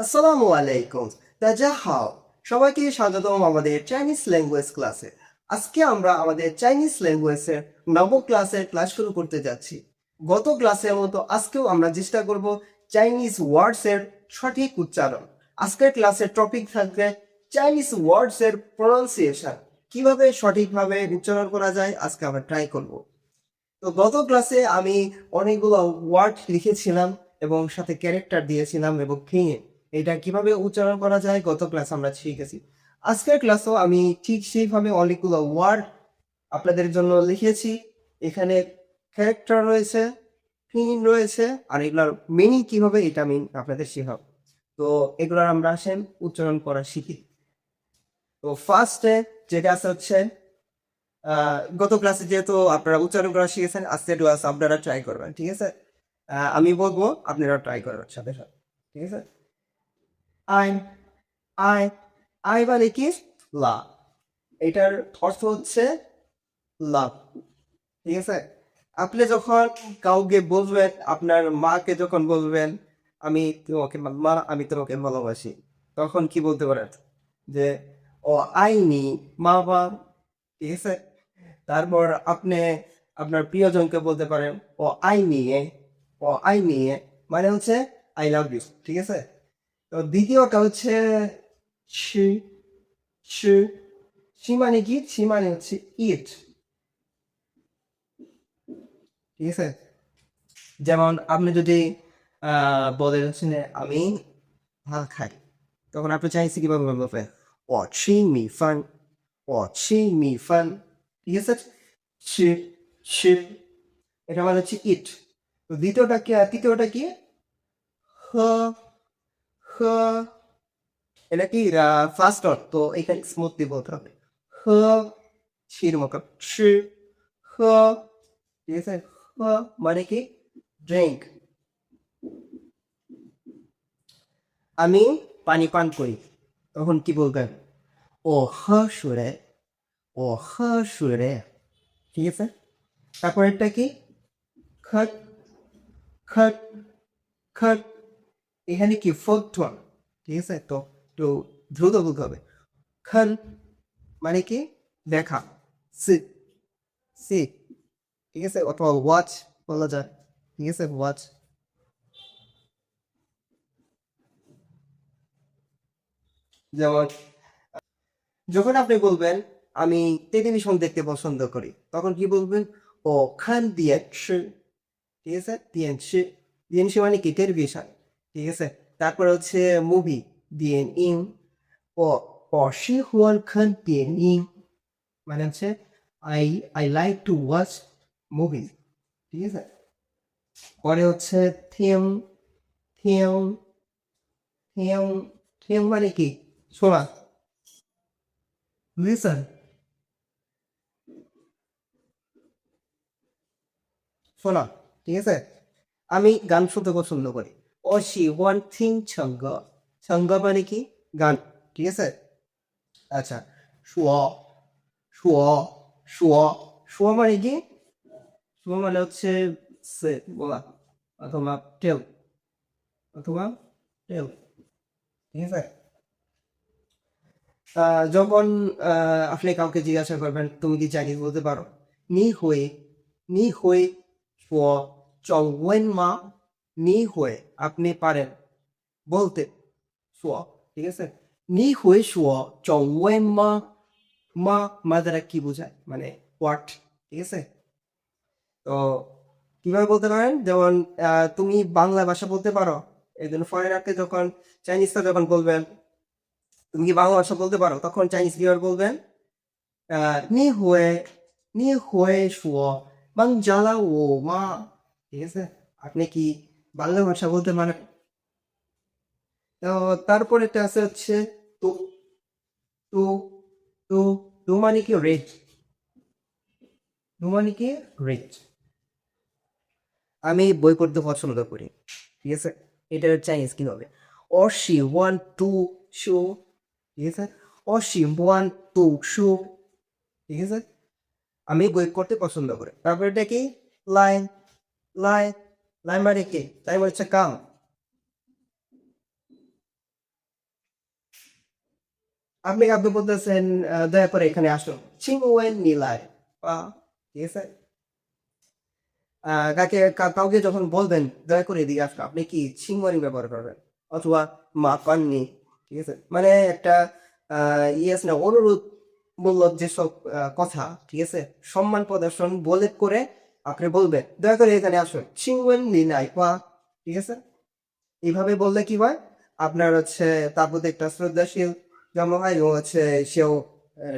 আসসালামু আলাইকুম। তাজাহাও সবাইকে স্বাগতম আমাদের চাইনিজ ল্যাঙ্গুয়েজ ক্লাসে। আজকে আমরা আমাদের চাইনিজ ল্যাঙ্গুয়েজের নবম ক্লাসের ক্লাস শুরু করতে যাচ্ছি। গত ক্লাসের মতো আজকেও আমরা চেষ্টা করব চাইনিজ ওয়ার্ডসের সঠিক উচ্চারণ। আজকের ক্লাসের টপিক থাকবে চাইনিজ ওয়ার্ডসের প্রনাউন্সিয়েশন। কিভাবে সঠিকভাবে উচ্চারণ করা যায় আজকে আমরা ট্রাই করব। তো গত ক্লাসে আমি অনেকগুলো ওয়ার্ড লিখেছিলাম এবং সাথে ক্যারেক্টার দিয়েছিলাম এবং ভেঙে এটা কিভাবে উচ্চারণ করা যায় গত ক্লাস আমরা শিখেছি। আজকের ক্লাসও আমি ঠিক সেইভাবে অনেকগুলো ওয়ার্ড আপনাদের জন্য লিখেছি। এখানে ক্যারেক্টার রয়েছে, ফিন রয়েছে, আর এগুলোর মিনিং কিভাবে এটা আমি আপনাদের শেখাবো। তো এগুলোর আমরা আসেন উচ্চারণ করা শিখি। তো ফার্স্টে যেটা আছে হচ্ছে গত ক্লাসে যেহেতু আপনারা উচ্চারণ করা শিখেছেন, আজকে ক্লাস আপনারা ট্রাই করবেন, ঠিক আছে? আমি বলবো আপনারা ট্রাই করবেন সাথে সাথে, ঠিক আছে? আই আই আই মানে কি? লা। এটার অর্থ হচ্ছে লাভ, ঠিক আছে? আপনি যখন কাউকে বলবেন, আপনার মাকে যখন বলবেন আমি তোমাকে মা আমি তোমাকে ভালোবাসি, তখন কি বলতে পারেন? যে ও আইনি মা বা, ঠিক আছে? তারপর আপনি আপনার প্রিয়জনকে বলতে পারেন ও আই নিয়ে, ও আই নিয়ে মানে হচ্ছে আই লাভ ইউ, ঠিক আছে? তো দ্বিতীয়টা হচ্ছে শি শি শি মানে কি? শি মানে হচ্ছে ইট, ঠিক আছে? যেমন আপনি যদি বলেন হচ্ছে যে, আমি ভাত খাই, তখন আপনি চাইছি কিভাবে বলবেন? ও ছি মি ফান, ও ছি মি ফান, ঠিক আছে? শি শি এটা মানে হচ্ছে ইট। তো দ্বিতীয়টা কি আর তৃতীয়টা কি? হ হ এটা কি ফার্স্ট অর্থ, তো এখানে স্মুথলি বলতে হবে। হ শির মতো শি হ, ঠিক আছে? হ মানে কি? ড্রিঙ্ক। আমি পানি পান করি, তখন কি বলবেন? ও হ সুরে, ও হ সুরে, ঠিক আছে? তারপর এটা কি? খট খট খট, এখানে কি ফোর্থ ওয়ান, ঠিক আছে? তো একটু দ্রুত বলতে হবে। খন মানে কি? দেখা। সি সি, ঠিক আছে? অথবা ওয়াচ বলা যায়, ঠিক আছে? ওয়াচ। যেমন যখন আপনি বলবেন আমি টেলিভিশন দেখতে পছন্দ করি, তখন কি বলবেন? ও খান দিয়েছি, ঠিক আছে? দিয়েছি, দিয়েছি মানে কি? টেলিভিশন, ঠিক আছে? তারপর হচ্ছে মুভি, দিয়েন ইং, ও ও শি হুয়ান খান দিয়েন ইং মানে হচ্ছে I I like to watch movie, ঠিক আছে? পরে হচ্ছে থিম থিম থিম থিম মানে কি? শোনা, লিসন, শোনা, ঠিক আছে? আমি গান শুনতে পছন্দ করি। ও শি ওয়ান থিং ছঙ্গ, ছঙ্গ মানে কি? গান, ঠিক আছে? আচ্ছা, শুয় শুয় শুয় শুয় মানে কি? শুয় মানে হচ্ছে সে বলা, অথবা টেল, অথবা টেল, ঠিক আছে? যখন আপনি কাউকে জিজ্ঞাসা করবেন তুমি কি চাইনিজ বলতে পারো, নি হয়ে নি হয়ে শুয় চং ওয়েন মা, নি হয়ে আপনি পারেন বলতে, শুয়, ঠিক আছে? নি হয়ে শুয় চং ওয়েন মা, মা মা দ্বারা কি বোঝায়? মানে হোয়াট, ঠিক আছে? তো কিভাবে বলতে পারেন? যেমন তুমি বাংলা ভাষা বলতে পারো, এই জন্য ফরেনারকে যখন চাইনিজটা যখন বলবেন তুমি কি বাংলা ভাষা বলতে পারো, তখন চাইনিজ কিভাবে বলবেন? 你会说吗？ ঠিক আছে? আপনি কি বাংলা ভাষা বলতে পারেন? তো তারপর এটা আছে হচ্ছে তো তো তো তো মানে কি? রেড, তো মানে কি? রেড। আমি বই পড়তে পছন্দ করি, ঠিক আছে? এটার চাইনিজ কি হবে? 我喜欢读书, ঠিক আছে? 我喜欢读书, ঠিক আছে? আমি বই পড়তে পছন্দ করি। তারপর এটা কি? লাইন লাইন লাইন মানে কি? লাইন মানে হচ্ছে কাম, আপনি বলতেছেন দয়া করে এখানে আসুন, চিংওয়েন নিলাই বা, ঠিক আছে। কাউকে যখন বলবেন দয়া করে এদিকে আসুন, আপনি কি চিংওয়ানি ব্যবহার করবেন, অথবা মা পাননি, ঠিক আছে, মানে একটা ইয়েস না অনুরোধ মূলক যেসব কথা, ঠিক আছে, সম্মান প্রদর্শন বলে করে আপনি বলবেন দয়া করে এখানে আসুন, চিংওয়েন নিলাই বা, ঠিক আছে। এইভাবে বললে কি হয়, আপনার হচ্ছে তার প্রতি একটা শ্রদ্ধাশীল জন্ম হয়, এবং হচ্ছে সেও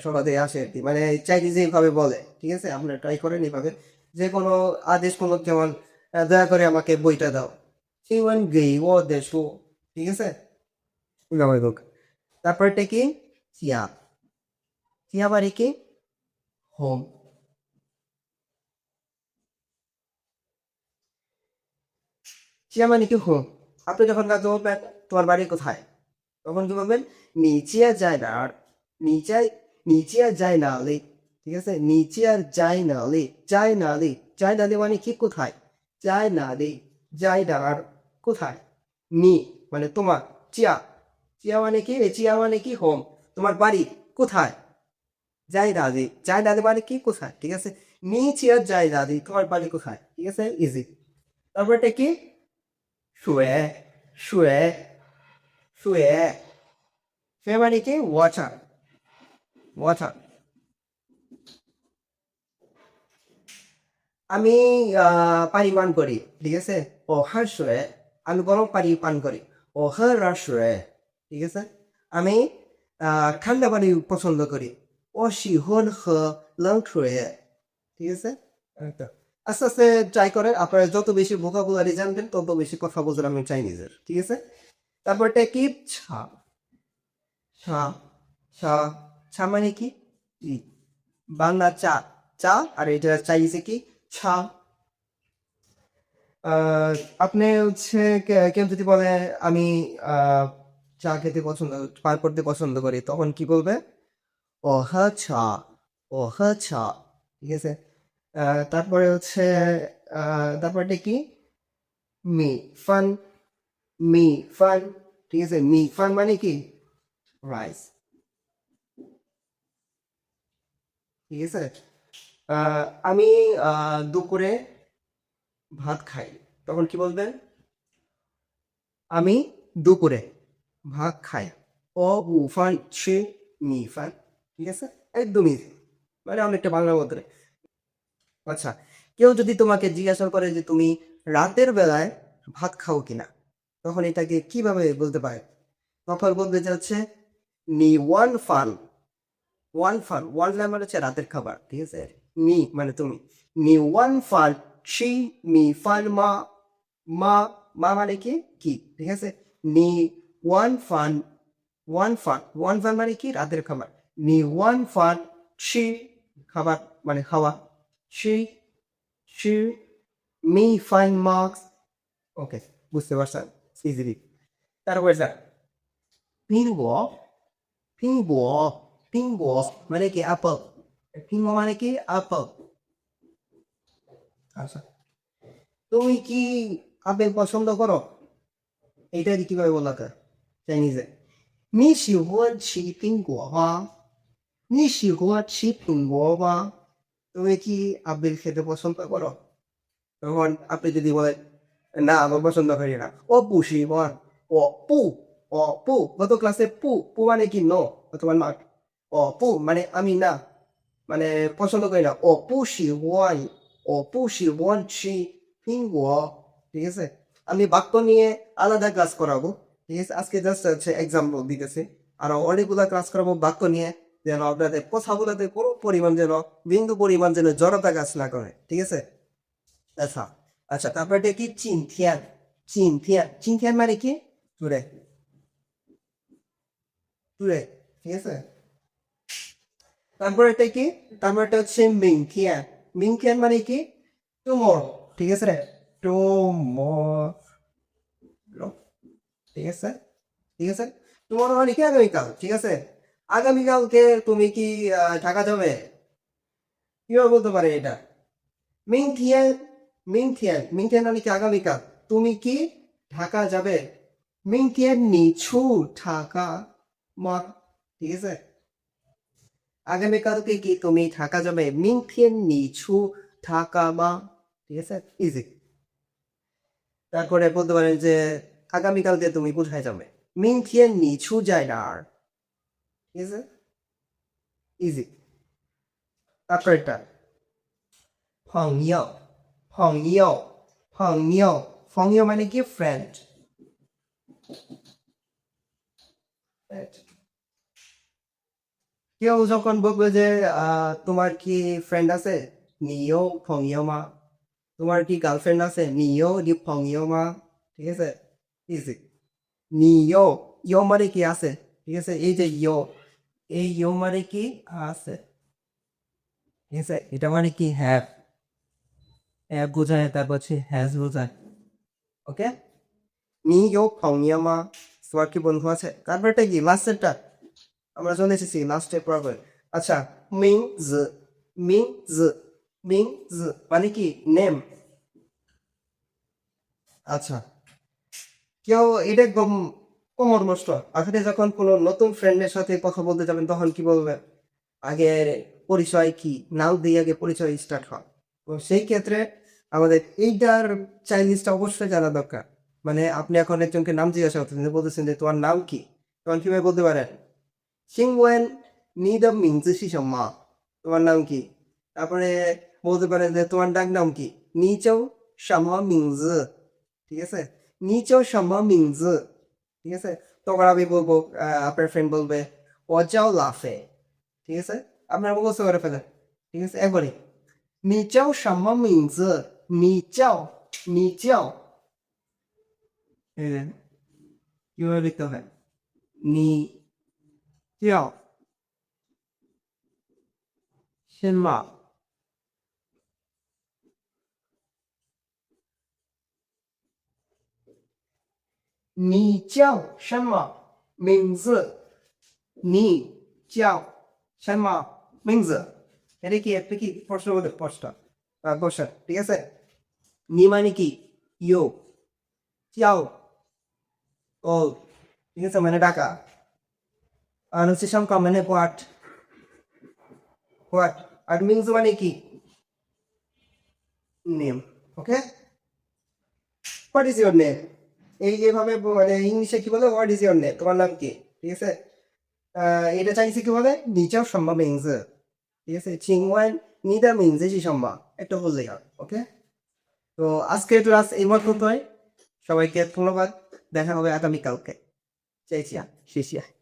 সমাজে আসে আর কি, মানে চাইনিজে এইভাবে বলে, ঠিক আছে। আপনারা ট্রাই করেন এইভাবে, যে কোনো আদেশ মূলক, যেমন দয়া করে আমাকে বইটা দাও, চিংওয়েন গেই ও দেশু, ঠিক আছে। এইভাবে হোক। তারপরটা কি, চিয়া, চিয়া মানে কি, হোম, চিয়া মানে কি হোম। আপনি যখন কাউকে বলবেন তোমার বাড়ি কোথায়, তখন কি বলবেন, নিচে আর যায় না, আর নিচে নিচে আর যায় না লে, ঠিক আছে, নিচে আর যায় না লে, যায় না লে, যায় না লে মানে কি কোথায়, যায় না লে, যায় না আর কোথায়, নি মানে তোমার, চিয়া, চিয়া মানে কি, চিয়া মানে কি হোম, তোমার বাড়ি কোথায়, যায় না লে, যায় না লে মানে কি কোথায়, ঠিক আছে। নিচে আর যায় না লে, তোমার বাড়ি কোথায়, ঠিক আছে, ইজি। তারপরটা কি, শুয়ে, শুয়ে, শুয়ে, শুয়ে মানে কি, ওয়াটার, ওয়াটার। আমি পানি পান করি, ঠিক আছে। ও হাসুয়ে, আমি গরম পানি পান করি। ও হাসুয়ে, ঠিক আছে। আমি ঠান্ডা পানি পছন্দ করি। ও শিহন হ লং শুয়ে, ঠিক আছে। একটা। আস্তে আস্তে ট্রাই করেন, আপনারা যত বেশি ভোকাবুলারি জানবেন তত বেশি কথা বলতে আমি চাইনিজের, ঠিক আছে। তারপরটা কি, ছা, ছা, ছা, ছা মানে কি, ই, বাংলা চা, চা, আর এটা চাইনিজে কি, ছা। আহ, আপনি হচ্ছে কেউ যদি বলে আমি আহ, চা খেতে পছন্দ, পান করতে পছন্দ করি, তখন কি বলবে, ও হা চা, ও হা চা, ঠিক আছে। তারপরে হচ্ছে তারপরটা কি, মি ফান, মি ফান, ঠিক আছে, মি ফান মানে কি, রাইস, ঠিক আছে। আমি দুপুরে ভাত খাই, তখন কি বলবেন, আমি দুপুরে ভাত খাই, ও উফান ছি মি ফান, ঠিক আছে, একদমই easy। মানে অনেকটা বাংলার মধ্যে। আচ্ছা, কেউ যদি তোমাকে জিজ্ঞাসা করে যে তুমি রাতের বেলায় ভাত খাও কিনা, তখন এটাকে কিভাবে বলতে পারে, তখন বলতে যাচ্ছে নি one fun, one fun, one fun মানে হচ্ছে রাতের খাবার, ঠিক আছে। নি মানে তুমি, নি ওয়ান ফান ছি মি ফান মা, মা, মা মানে কি, কি, ঠিক আছে। নি one fun, one fun, one fun মানে কি, রাতের খাবার। নি ওয়ান ফান ছি, খাবার মানে খাওয়া, ছি, ছি মি ফাইন মার্কস, ওকে, বুঝতে পারছেন ইজিলি। তারপরে স্যার, পিঙ্গো, পিঙ্গো, পিঙ্গো মানে কি অ্যাপল, পিঙ্গো মানে কি অ্যাপল। আচ্ছা, তুমি কি আপেল পছন্দ করো, এইটা কিভাবে বলাতে চাইনিজে, 你喜欢吃苹果吗？你喜欢吃苹果吗? তুমি কি আপেল খেতে পছন্দ করো, তখন আপনি যদি বলেন না আমার পছন্দ করি না, ও পু শিবন, ও পু, ও পু, গত ক্লাসে পু, পু মানে কি নো, তোমার মা, ও পু মানে আমি না, মানে পছন্দ করি না, ও পু শিবন, ও পু শিবন ছি পিঙ্গুয়া, ঠিক আছে। আমি বাক্য নিয়ে আলাদা ক্লাস করাবো, ঠিক আছে, আজকে জাস্ট হচ্ছে এক্সাম্পল দিতেছি। আর অনেকগুলা ক্লাস করাবো বাক্য নিয়ে, যেন আপনাদের কথাগুলোতে কোনো পরিমাণ যেন বিন্দু পরিমাণ যেন জড়তা কাজ না করে, ঠিক আছে। আচ্ছা, আচ্ছা, তারপরে কি চিনথিয়ান, চিনথিয়ান, চিনথিয়ান মানে কি, টুরে, টুরে, ঠিক আছে। তারপরে এটা কি, তারপরে হচ্ছে মিংথিয়ান, মিংথিয়ান মানে কি, টুমরো, ঠিক আছে, টুমরো, ঠিক আছে, ঠিক আছে। টুমরো মানে কি, আগামীকাল, ঠিক আছে। আগামীকালকে তুমি কি ঢাকা যাবে, কিভাবে বলতে পারে এটা, মিংথিয়ান, মিংথিয়ান, মিংথিয়ান মানে কি আগামীকাল, তুমি কি ঢাকা যাবে, 明天你出ঢাকা মা, ঠিক আছে আগামীকালকে কি তুমি ঢাকা যাবে 明天你出ঢাকা吗 ঠিক আছে ইজি তারপরে বলতে পারেন যে আগামীকালকে তুমি কোথায় যাবে 明天你出在哪儿 ঠিক আছে ইজি তারপর এটা 朋友মানে কি ফ্রেন্ড কেউ যখন বলবে যে তোমার কি ফ্রেন্ড আছে নিও ফংইয়মা তোমার কি গার্লফ্রেন্ড আছে নিও দি ফংইয়মা ঠিক আছে ইজি নিও ইয়ো মানে কি আছে ঠিক আছে এই যে ইয়ো এই ইয়ো মানে কি আছে ঠিক আছে এটা মানে কি হ্যাভ হ্যাভ বোঝায় তারপর হচ্ছে হ্যাজ বোঝায় ওকে নিও ফংইয়মা তোমার কি বন্ধু আছে তারপরটা কি লাস্টেরটা আমরা চলে এসেছি লাস্টে প্রবলেম আচ্ছা মিং মানে কি নেম আচ্ছা কেউ এটা কোমর নষ্ট আসলে যখন কোনো নতুন ফ্রেন্ডের সাথে কথা বলতে যাবেন তখন কি বলবেন আগে পরিচয় কি নাম দিয়ে আগে পরিচয় স্টার্ট হয় তো সেই ক্ষেত্রে আমাদের এইটার চাইনিজটা অবশ্যই জানা দরকার মানে আপনি এখন একজনকে নাম জিজ্ঞাসা করতেছেন বলতেছেন যে তোমার নাম কি তখন কিভাবে বলতে পারেন সিংওয়েন নি দ্য মিংজি শিশম্মা তোমার নাম কি তারপরে বলতে পারেন যে তোমার ডাক নাম কি নিচৌ শামা মিংজি ঠিক আছে নিচৌ শামা মিংজি ঠিক আছে তখন আমি বলবো আপনার ফ্রেন্ড বলবে অজাও লাফে ঠিক আছে আপনার মুখস্থ করে ফেলেন ঠিক আছে একবারই নিচৌ শামা মিংজি নিচাও কিভাবে লিখতে হয় নি চাও 先嘛你叫什么名字？你叫什么名字？এটা কি একটা কি প্রশ্ন বলতে কোশ্চেন ঠিক আছে নি মানে কি ইউ চাও ও ঠিক আছে মানে ডাকা আর হচ্ছে সংখ্যা মানে হোয়াট আর মিংস মানে কি name okay what is your name এই যেভাবে মানে ইংলিশে কি বলে হোয়াট ইজ ইউর নেম তোমার নাম কি ঠিক আছে এটা চাইছি কি বলে নিচাও সম্ভব মিংস ঠিক আছে চিংওয়ান নিদা মিংস জি সম্ভব একটা বললেই হয় ওকে তো আজকে ক্লাস এই মতোই সবাইকে ধন্যবাদ দেখা হবে আগামীকালকে 再见，谢谢。